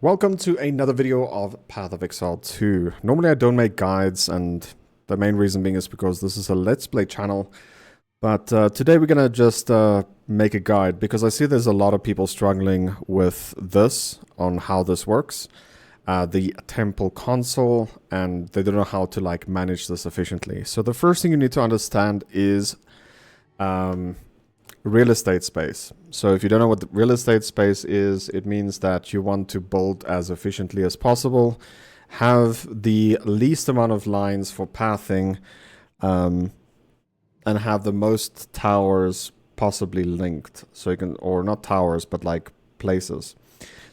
Welcome to another video of Path of Exile 2. Normally I don't make guides, and the main reason being is because this is a Let's Play channel. But today we're gonna just make a guide, because I see there's a lot of people struggling with this, on how this works. The temple console, and they don't know how to like manage this efficiently. So the first thing you need to understand is real estate space. So if you don't know what the real estate space is, it means that you want to build as efficiently as possible, have the least amount of lines for pathing, and have the most towers possibly linked. So you can, or not towers, but like places.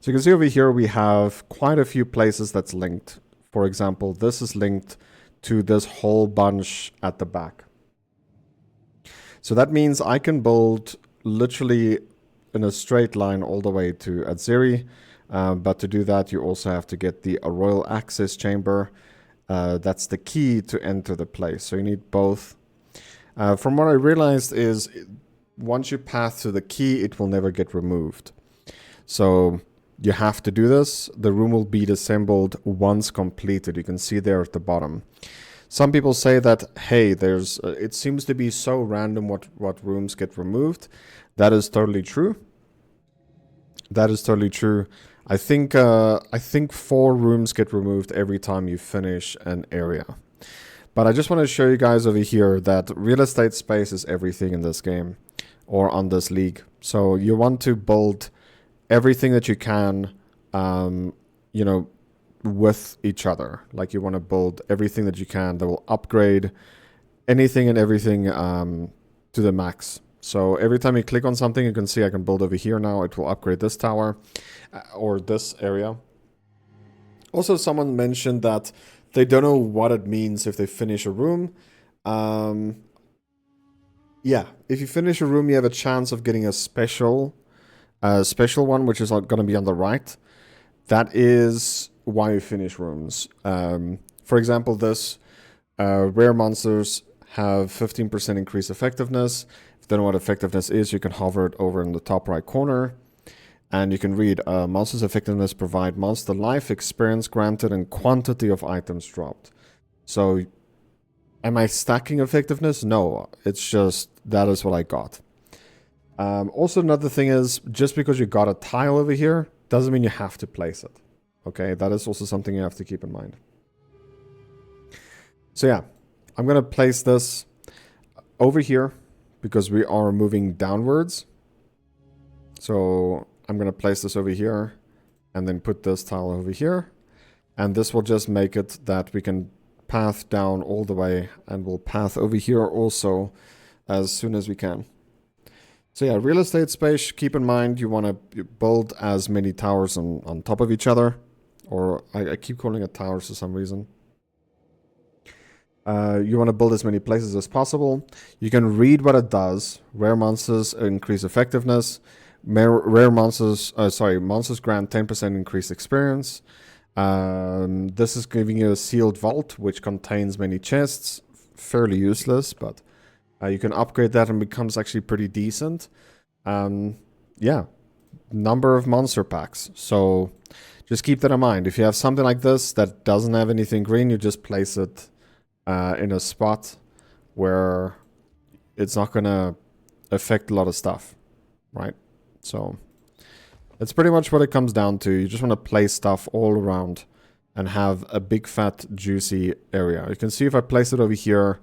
So you can see over here we have quite a few places that's linked. For example, this is linked to this whole bunch at the back. So that means I can build literally in a straight line all the way to Azeri. But to do that, you also have to get the royal access chamber. That's the key to enter the place. So you need both. From what I realized is once you path to the key, it will never get removed. So you have to do this. The room will be disassembled once completed. You can see there at the bottom. Some people say that, hey, there's it seems to be so random what rooms get removed. That is totally true. That is totally true. I think 4 rooms get removed every time you finish an area. But I just want to show you guys over here that real estate space is everything in this game or on this league. So you want to build everything that you can, you know, with each other. Like you want to build everything that you can that will upgrade anything and everything to the max. So every time you click on something, you can see I can build over here now. It will upgrade this tower or this area. Also, someone mentioned that they don't know what it means if they finish a room. Yeah, if you finish a room, you have a chance of getting a special one, which is going to be on the right. That is why you finish rooms. For example, this rare monsters have 15% increased effectiveness. If you don't know what effectiveness is, you can hover it over in the top right corner. And you can read, monster's effectiveness provide monster life, experience granted, and quantity of items dropped. So, am I stacking effectiveness? No, it's just, that is what I got. Also, another thing is, just because you got a tile over here, doesn't mean you have to place it. Okay, that is also something you have to keep in mind. So yeah, I'm going to place this over here because we are moving downwards. So I'm going to place this over here and then put this tile over here. And this will just make it that we can path down all the way, and we'll path over here also as soon as we can. So yeah, real estate space, keep in mind you want to build as many towers on top of each other. Or I keep calling it towers for some reason. You want to build as many places as possible. You can read what it does. Rare monsters increase effectiveness. Monsters grant 10% increased experience. This is giving you a sealed vault, which contains many chests. Fairly useless, but you can upgrade that and becomes actually pretty decent. Yeah, number of monster packs. So just keep that in mind. If you have something like this that doesn't have anything green, you just place it in a spot where it's not going to affect a lot of stuff, right? So that's pretty much what it comes down to. You just want to place stuff all around and have a big, fat, juicy area. You can see if I place it over here,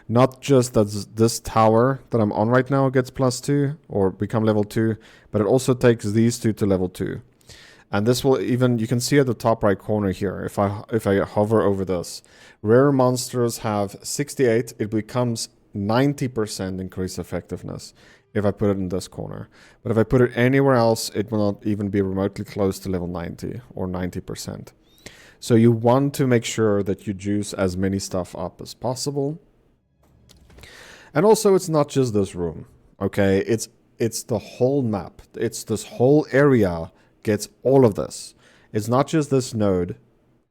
not just that this tower that I'm on right now gets +2 or become level 2, but it also takes these 2 to level 2. And this will even, you can see at the top right corner here, if I hover over this, rare monsters have 68, it becomes 90% increased effectiveness if I put it in this corner. But if I put it anywhere else, it will not even be remotely close to level 90 or 90%. So you want to make sure that you juice as many stuff up as possible. And also, it's not just this room, okay? It's the whole map. It's this whole area gets all of this. It's not just this node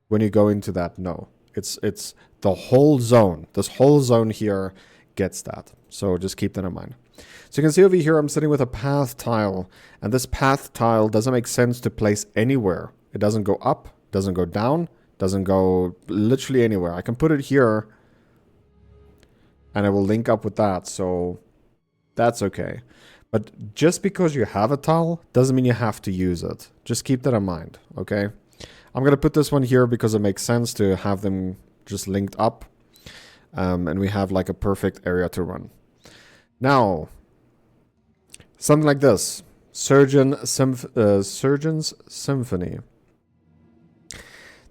when you go into that. No, it's the whole zone. This whole zone here gets that. So just keep that in mind. So you can see over here I'm sitting with a path tile, and this path tile doesn't make sense to place anywhere. It doesn't go up, doesn't go down, doesn't go literally anywhere. I can put it here and it will link up with that, so that's okay. But just because you have a tile doesn't mean you have to use it. Just keep that in mind, okay? I'm going to put this one here because it makes sense to have them just linked up. And we have like a perfect area to run. Now, something like this. Surgeon's Symphony.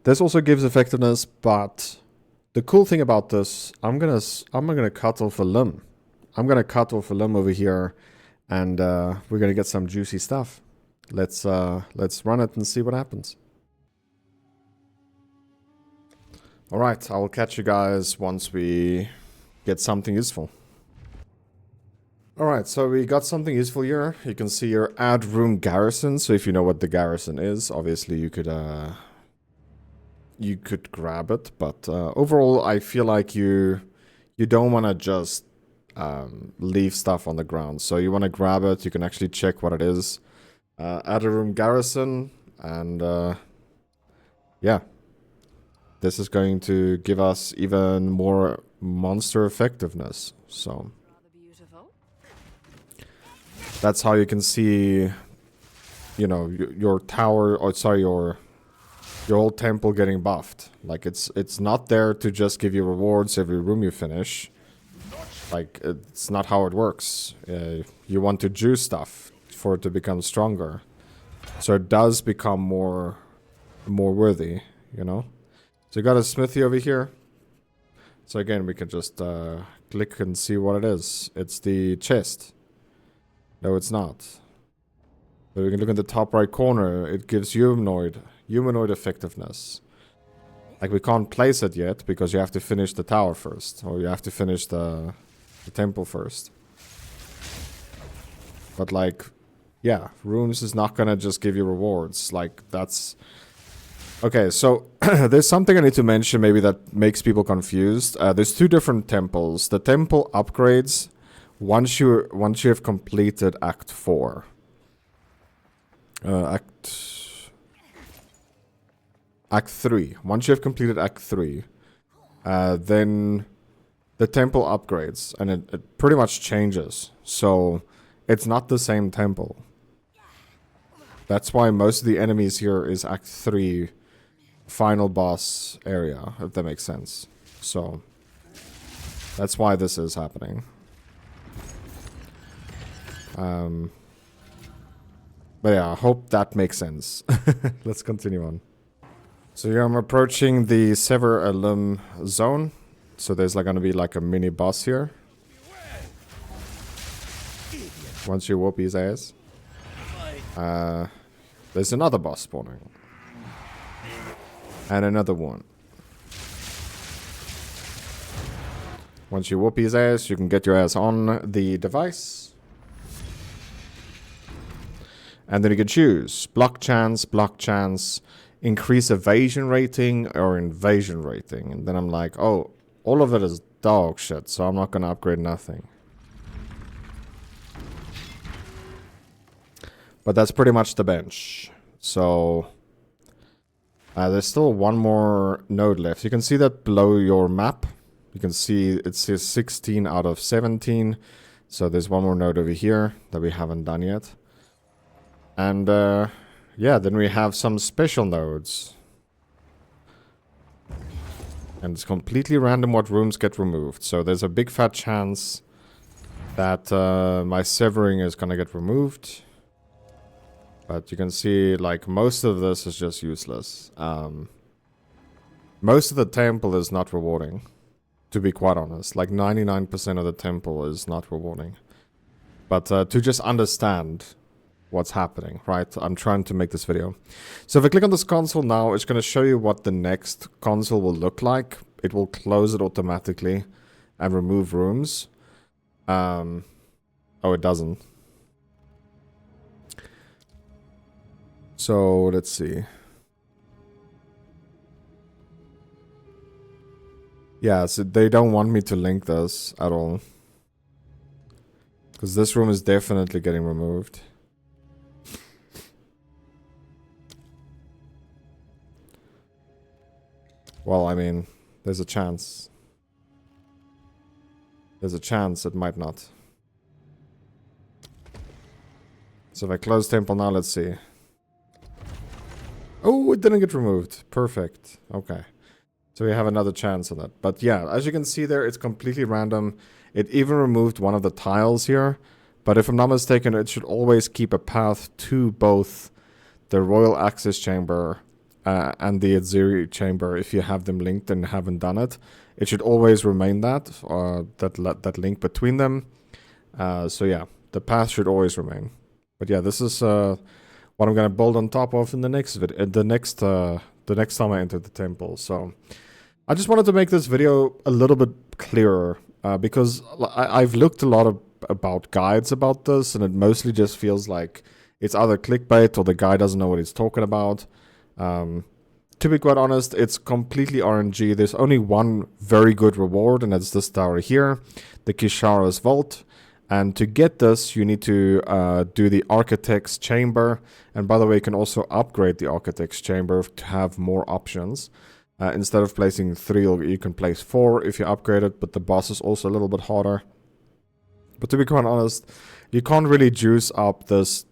This also gives effectiveness, but the cool thing about this, I'm gonna cut off a limb. I'm gonna cut off a limb over here, and we're gonna get some juicy stuff. Let's run it and see what happens. All right, I will catch you guys once we get something useful. All right, so we got something useful here. You can see your add room garrison. So if you know what the garrison is, obviously you could grab it. But overall, I feel like you don't want to just leave stuff on the ground. So you want to grab it. You can actually check what it is. Add a room garrison, and yeah, this is going to give us even more monster effectiveness. So that's how you can see, you know, your tower, or sorry, your whole temple getting buffed. Like it's not there to just give you rewards every room you finish. Like, it's not how it works. You want to juice stuff for it to become stronger, so it does become more worthy, you know. So you got a smithy over here. So again, we can just click and see what it is. It's the chest. No, it's not. So we can look in the top right corner. It gives humanoid effectiveness. Like, we can't place it yet because you have to finish the tower first, or you have to finish the temple first. But like, yeah, rooms is not gonna just give you rewards. Like, that's okay. So there's something I need to mention maybe that makes people confused. There's two different temples. The temple upgrades once you have completed Act 4. Act 3. Once you have completed Act 3, then the temple upgrades, and it pretty much changes. So it's not the same temple. That's why most of the enemies here is Act 3 final boss area, if that makes sense. So that's why this is happening. But yeah, I hope that makes sense. Let's continue on. So here I'm approaching the Sever a Limb zone. So there's like gonna be like a mini boss here. Once you whoop his ass. There's another boss spawning. And another one. Once you whoop his ass, you can get your ass on the device. And then you can choose block chance, increase evasion rating, or invasion rating. And then I'm like, oh, all of it is dog shit, so I'm not going to upgrade nothing. But that's pretty much the bench. So there's still one more node left. You can see that below your map. You can see it says 16 out of 17. So there's one more node over here that we haven't done yet. And yeah, then we have some special nodes. And it's completely random what rooms get removed. So there's a big fat chance that my severing is gonna get removed. But you can see, like, most of this is just useless. Most of the temple is not rewarding, to be quite honest. Like, 99% of the temple is not rewarding. But to just understand what's happening, right? I'm trying to make this video. So if I click on this console now, it's going to show you what the next console will look like. It will close it automatically and remove rooms. Oh, it doesn't. So let's see. Yeah, so they don't want me to link this at all. Because this room is definitely getting removed. Well, I mean, there's a chance. There's a chance it might not. So if I close temple now, let's see. Oh, it didn't get removed. Perfect. Okay. So we have another chance on that. But yeah, as you can see there, it's completely random. It even removed one of the tiles here. But if I'm not mistaken, it should always keep a path to both the Royal Access Chamber and the Aziri Chamber. If you have them linked and haven't done it, it should always remain that link between them. So yeah, the path should always remain. But yeah, this is what I'm gonna build on top of in the next video, the next time I enter the temple. So I just wanted to make this video a little bit clearer because I've looked a lot about guides about this, and it mostly just feels like it's either clickbait or the guy doesn't know what he's talking about. To be quite honest, it's completely RNG. There's only one very good reward, and that's this tower here, the Kishara's Vault. And to get this, you need to do the Architect's Chamber. And by the way, you can also upgrade the Architect's Chamber to have more options. Instead of placing 3, you can place 4 if you upgrade it, but the boss is also a little bit harder. But to be quite honest, you can't really juice up this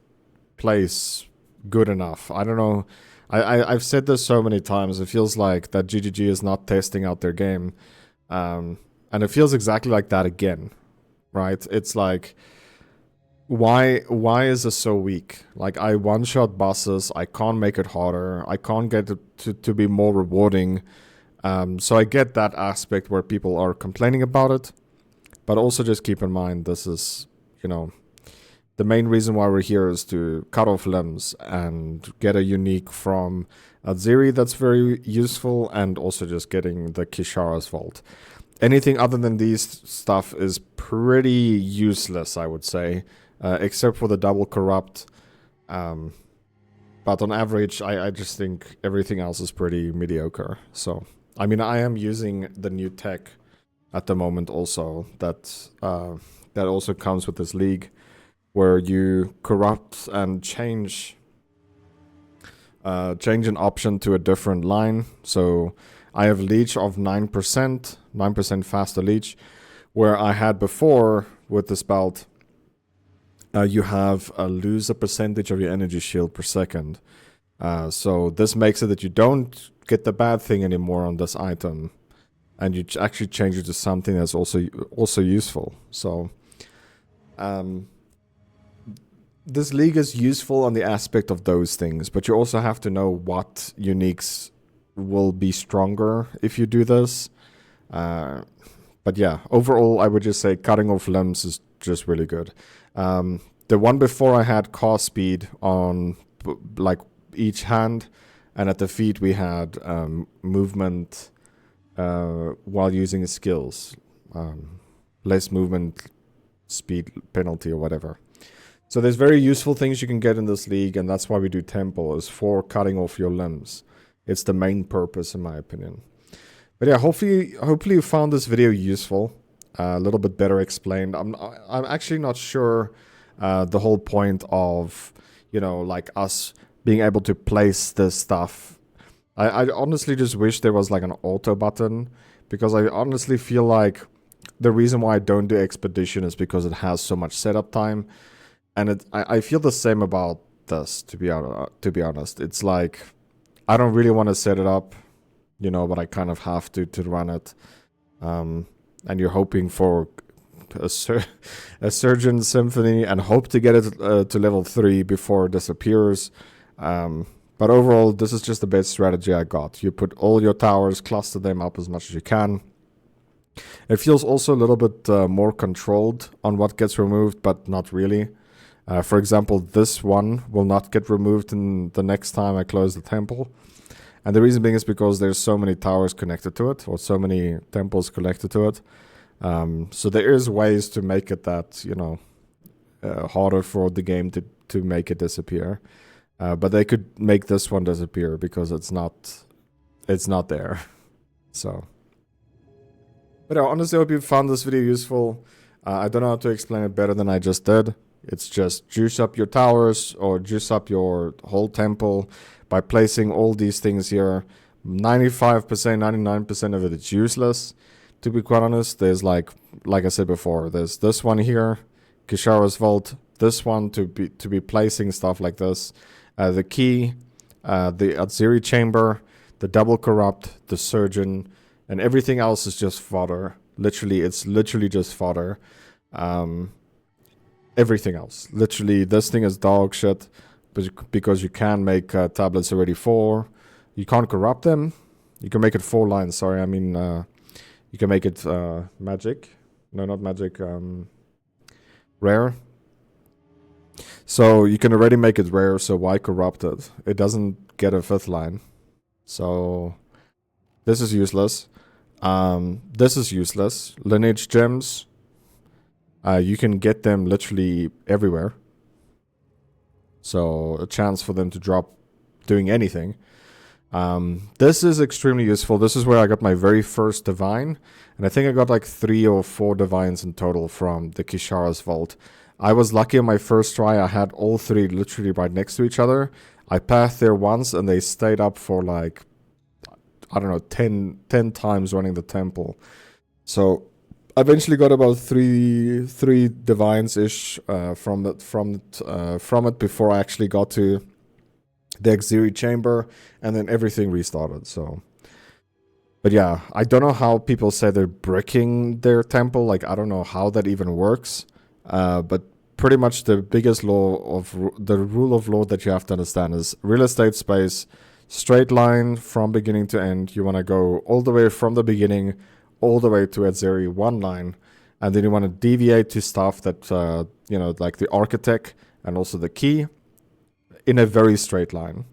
place good enough. I don't know. I've said this so many times. It feels like that GGG is not testing out their game. And it feels exactly like that again. Right? It's like, why is this so weak? Like, I one-shot bosses, I can't make it harder, I can't get it to be more rewarding. So I get that aspect where people are complaining about it, but also just keep in mind, this is, you know, the main reason why we're here is to cut off limbs and get a unique from Aziri that's very useful, and also just getting the Kishara's Vault. Anything other than these stuff is pretty useless, I would say, except for the double corrupt. But on average, I just think everything else is pretty mediocre. So, I mean, I am using the new tech at the moment also that also comes with this league, where you corrupt and change an option to a different line. So I have leech of 9% faster leech, where I had before with this belt, you have lose a percentage of your energy shield per second. So this makes it that you don't get the bad thing anymore on this item, and you actually change it to something that's also useful. So this league is useful on the aspect of those things, but you also have to know what uniques will be stronger if you do this. But yeah, overall, I would just say cutting off limbs is just really good. The one before I had cast speed on like each hand, and at the feet we had movement while using skills. Less movement speed penalty or whatever. So there's very useful things you can get in this league, and that's why we do temple, is for cutting off your limbs. It's the main purpose, in my opinion. But yeah, hopefully you found this video useful, a little bit better explained. I'm actually not sure the whole point of, you know, like us being able to place this stuff. I honestly just wish there was like an auto button, because I honestly feel like the reason why I don't do expedition is because it has so much setup time, and I feel the same about this. To be honest, it's like, I don't really want to set it up, you know, but I kind of have to run it. And you're hoping for a Surgeon Symphony and hope to get it to level 3 before it disappears. But overall, this is just the best strategy I got. You put all your towers, cluster them up as much as you can. It feels also a little bit more controlled on what gets removed, but not really. For example, this one will not get removed in the next time I close the temple. And the reason being is because there's so many towers connected to it, or so many temples connected to it. So there is ways to make it that, you know, harder for the game to make it disappear. But they could make this one disappear because it's not there. So, but I honestly hope you found this video useful. I don't know how to explain it better than I just did. It's just juice up your towers or juice up your whole temple by placing all these things here. 95%, 99% of it is useless. To be quite honest, there's like I said before, there's this one here, Kishara's Vault, this one to be placing stuff like this, the key, the Aziri Chamber, the Double Corrupt, the Surgeon, and everything else is just fodder. Literally, it's literally just fodder. Everything else, literally, this thing is dog shit, because you can make tablets already 4. You can't corrupt them. You can make it 4 lines. Sorry, I mean, you can make it magic. No, not magic. Rare. So you can already make it rare. So why corrupt it? It doesn't get a 5th line. So this is useless. This is useless. Lineage gems. You can get them literally everywhere. So a chance for them to drop doing anything. This is extremely useful. This is where I got my very first divine. And I think I got like 3 or 4 divines in total from the Kishara's Vault. I was lucky on my first try. I had all 3 literally right next to each other. I pathed there once and they stayed up for like, I don't know, 10 times running the temple. So I eventually got about three divines-ish from it before I actually got to the Exile chamber, and then everything restarted. So, but yeah, I don't know how people say they're bricking their temple. Like, I don't know how that even works. But pretty much the biggest law of the rule of law that you have to understand is real estate space, straight line from beginning to end. You want to go all the way from the beginning, all the way to Azeri, 1 line, and then you want to deviate to stuff that you know, like the architect and also the key, in a very straight line.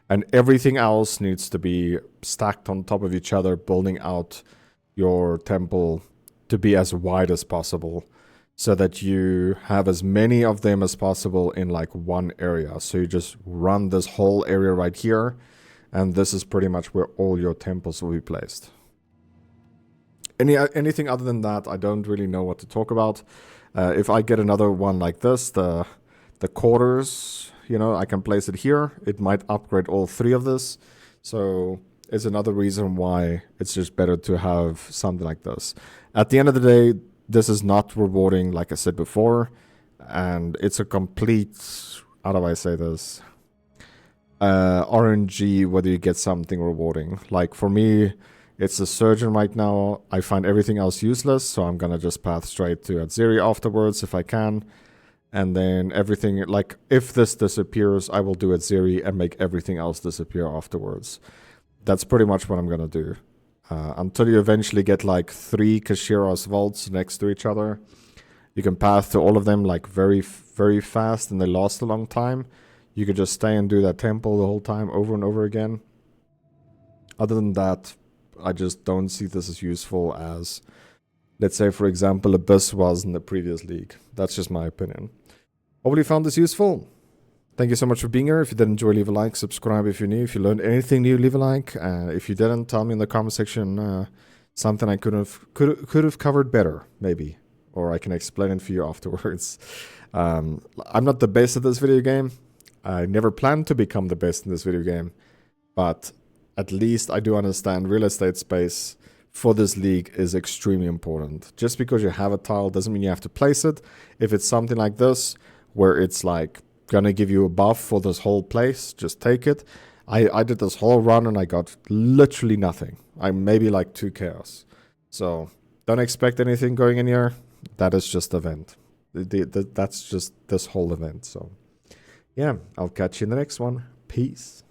And everything else needs to be stacked on top of each other, building out your temple to be as wide as possible, so that you have as many of them as possible in like one area. So you just run this whole area right here, and this is pretty much where all your temples will be placed. Anything other than that, I don't really know what to talk about. If I get another one like this, the quarters, you know, I can place it here. It might upgrade all 3 of this. So it's another reason why it's just better to have something like this. At the end of the day, this is not rewarding, like I said before. And it's a complete, how do I say this? RNG, whether you get something rewarding. Like for me, it's a surgeon right now. I find everything else useless, so I'm gonna just path straight to Azeri afterwards if I can. And then everything, like if this disappears, I will do Azeri and make everything else disappear afterwards. That's pretty much what I'm gonna do. Until you eventually get like 3 Kishara's vaults next to each other. You can path to all of them like very, very fast, and they last a long time. You could just stay and do that temple the whole time over and over again. Other than that, I just don't see this as useful as, let's say, for example, Abyss was in the previous league. That's just my opinion. Hopefully you found this useful. Thank you so much for being here. If you did enjoy, leave a like, subscribe if you're new. If you learned anything new, leave a like. If you didn't, tell me in the comment section something I could have covered better, maybe. Or I can explain it for you afterwards. I'm not the best at this video game. I never planned to become the best in this video game. But at least I do understand real estate space for this league is extremely important. Just because you have a tile doesn't mean you have to place it. If it's something like this, where it's like gonna give you a buff for this whole place, just take it. I did this whole run and I got literally nothing. I maybe like 2 chaos. So don't expect anything going in here. That is just event. That's just this whole event. So yeah, I'll catch you in the next one. Peace.